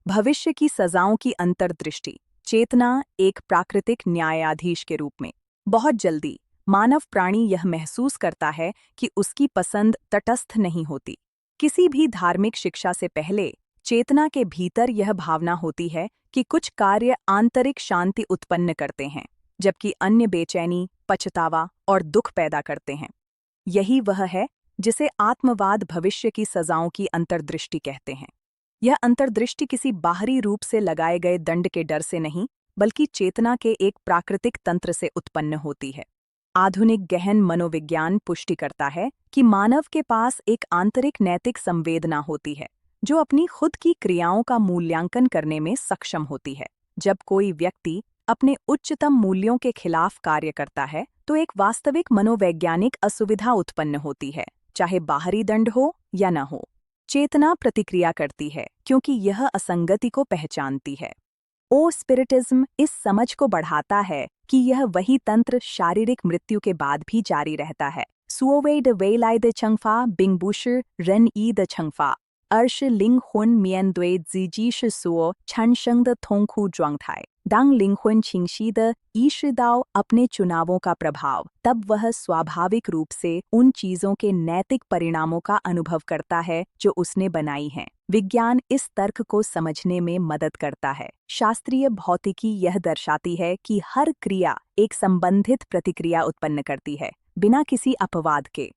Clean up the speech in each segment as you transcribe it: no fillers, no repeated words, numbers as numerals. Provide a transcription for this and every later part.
भविष्य की सजाओं की अंतर्दृष्टि। चेतना एक प्राकृतिक न्यायाधीश के रूप में। बहुत जल्दी मानव प्राणी यह महसूस करता है कि उसकी पसंद तटस्थ नहीं होती। किसी भी धार्मिक शिक्षा से पहले चेतना के भीतर यह भावना होती है कि कुछ कार्य आंतरिक शांति उत्पन्न करते हैं, जबकि अन्य बेचैनी, पछतावा और दुख पैदा करते हैं। यही वह है जिसे आत्मवाद भविष्य की सजाओं की अंतर्दृष्टि कहते हैं। यह अंतर्दृष्टि किसी बाहरी रूप से लगाए गए दंड के डर से नहीं, बल्कि चेतना के एक प्राकृतिक तंत्र से उत्पन्न होती है। आधुनिक गहन मनोविज्ञान पुष्टि करता है कि मानव के पास एक आंतरिक नैतिक संवेदना होती है, जो अपनी खुद की क्रियाओं का मूल्यांकन करने में सक्षम होती है। जब कोई व्यक्ति अपने उच्चतम मूल्यों के खिलाफ कार्य करता है, तो एक वास्तविक मनोवैज्ञानिक असुविधा उत्पन्न होती है, चाहे बाहरी दंड हो या न हो। चेतना प्रतिक्रिया करती है क्योंकि यह असंगति को पहचानती है। ओ स्पिरिटिज्म इस समझ को बढ़ाता है कि यह वही तंत्र शारीरिक मृत्यु के बाद भी जारी रहता है। सुओवे ड वेलाई द छंगफा बिंगबुशर रन ई द छंगफा अर्श लिंग हुन मियन द्वे जीजीश सुओ छनशंग द थोंगखू ज्वांगथाई दांग लिंगहुन छिंगशी द ईशिदाओ। अपने चुनावों का प्रभाव। तब वह स्वाभाविक रूप से उन चीजों के नैतिक परिणामों का अनुभव करता है जो उसने बनाई हैं। विज्ञान इस तर्क को समझने में मदद करता है। शास्त्रीय भौतिकी यह दर्शाती है कि हर क्रिया एक संबंधित प्रतिक्रिया उत्पन्न करती है, बिना किसी अपवाद के।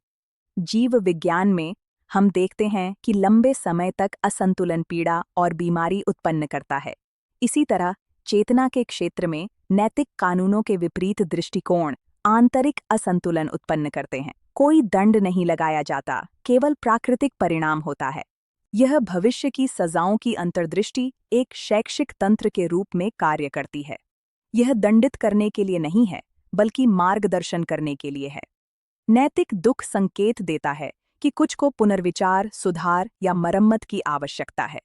जीव विज्ञान में हम देखते हैं कि लंबे समय तक असंतुलन पीड़ा और बीमारी उत्पन्न करता है। इसी तरह चेतना के क्षेत्र में नैतिक कानूनों के विपरीत दृष्टिकोण आंतरिक असंतुलन उत्पन्न करते हैं। कोई दंड नहीं लगाया जाता, केवल प्राकृतिक परिणाम होता है। यह भविष्य की सजाओं की अंतर्दृष्टि एक शैक्षिक तंत्र के रूप में कार्य करती है। यह दंडित करने के लिए नहीं है, बल्कि मार्गदर्शन करने के लिए है। नैतिक दुख संकेत देता है कि कुछ को पुनर्विचार, सुधार या मरम्मत की आवश्यकता है।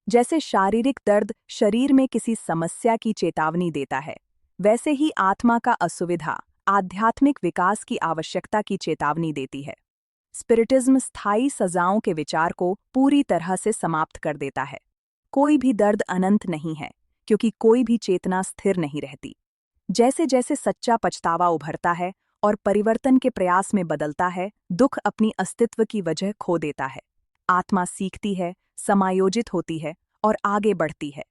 जैसे शारीरिक दर्द शरीर में किसी समस्या की चेतावनी देता है, वैसे ही आत्मा का असुविधा आध्यात्मिक विकास की आवश्यकता की चेतावनी देती है। स्पिरिटिज्म स्थायी सजाओं के विचार को पूरी तरह से समाप्त कर देता है। कोई भी दर्द अनंत नहीं है, क्योंकि कोई भी चेतना स्थिर नहीं रहती। जैसे जैसे सच्चा पछतावा उभरता है और परिवर्तन के प्रयास में बदलता है, दुख अपनी अस्तित्व की वजह खो देता है। आत्मा सीखती है, समायोजित होती है और आगे बढ़ती है।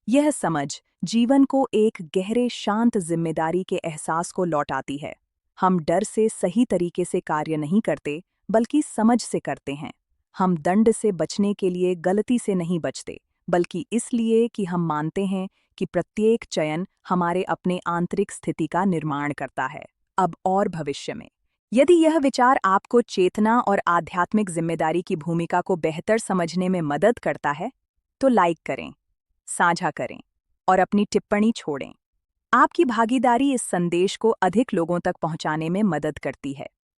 यह समझ जीवन को एक गहरे शांत जिम्मेदारी के एहसास को लौटाती है। हम डर से सही तरीके से कार्य नहीं करते, बल्कि समझ से करते हैं। हम दंड से बचने के लिए गलती से नहीं बचते, बल्कि इसलिए कि हम मानते हैं कि प्रत्येक चयन हमारे अपने आंतरिक स्थिति का निर्माण करता है, अब और भविष्य में। यदि यह विचार आपको चेतना और आध्यात्मिक जिम्मेदारी की भूमिका को बेहतर समझने में मदद करता है, तो लाइक करें, साझा करें और अपनी टिप्पणी छोड़ें। आपकी भागीदारी इस संदेश को अधिक लोगों तक पहुंचाने में मदद करती है।